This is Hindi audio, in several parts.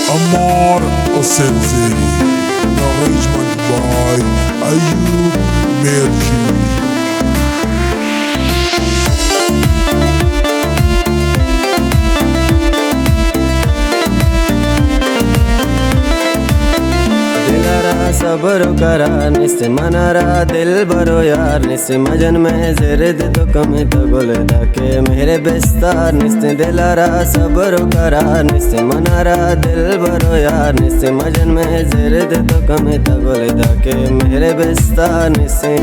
Amar Osenzeri, arrangement by Ayub Mercury. सब्र करा निस्ते मनारा दिल बरो यार निस्ते मजन में ज़िरद तो कमी तो गुलदा के मेरे बिस्तार निस्ते दिलारा सब्र करा निस्ते मनारा दिल बरो यार निस्ते मजन में ज़िरद तो कमी तो गुलदा के मेरे बिस्तार निस्ते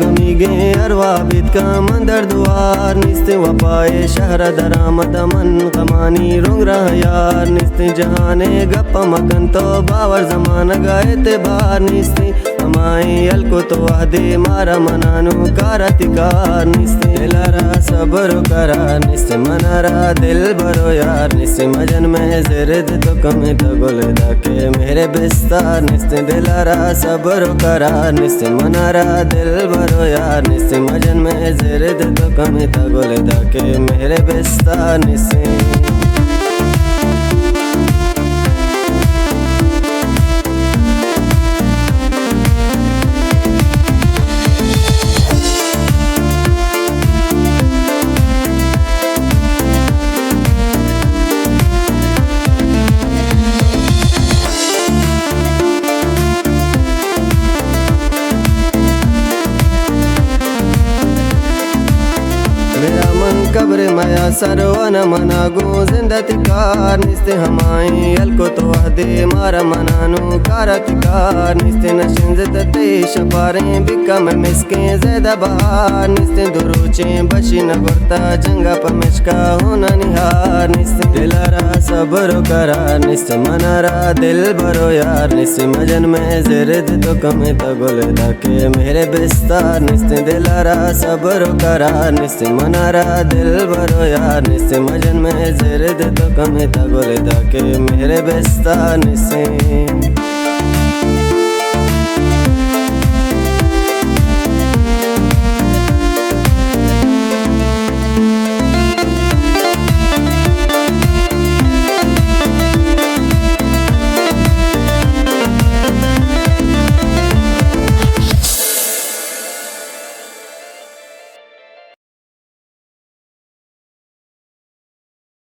गमीगे अरवा बिद का मंदर दुआर निस्ते वफाए शहर दरामद मन कमानी रुंग रहा यार निस्ते जहाने गप्पा मगन तो बावर जमाना गाए ते बार निस्ते हमाई अलको तो आदे मारा मनानु कारतिकार निस्ते दिलारा सब्र करा निस्ते मनारा दिल बरो यार निस्ते मजन में ज़िरद तो कमी तो गुलदा के मेरे बिस्तार निस्ते दिलारा सब्र करा निस्ते मनारा दिल बरो यार निस्ते मजन में ज़िरद तो कमी तो गुलदा के मेरे बिस्तार निस्ते कब्र मया सरवन मनागो जिंदतिकार निस्ते हमाई अलको तो आदे मारा मनानु कारतिकार निस्ते नशिंजत देश पारे बिका में मिसके ज़्यादा बहार निस्ते दुरुचे बशी न गुरता जंगा पमिशका होना निहार निस्ते दिलारा सब्र करा निस्ते मनारा दिल बरो यार निस्ते मजन में ज़िरद तो कमी तो गुलदा के मेरे बिस्तार निस्ते दिलारा सब्र करा निस्ते मनारा दिल बरो यार निस्ते मजन में ज़िरद तो कमी तो गुलदा के मेरे बिस्तार निस्ते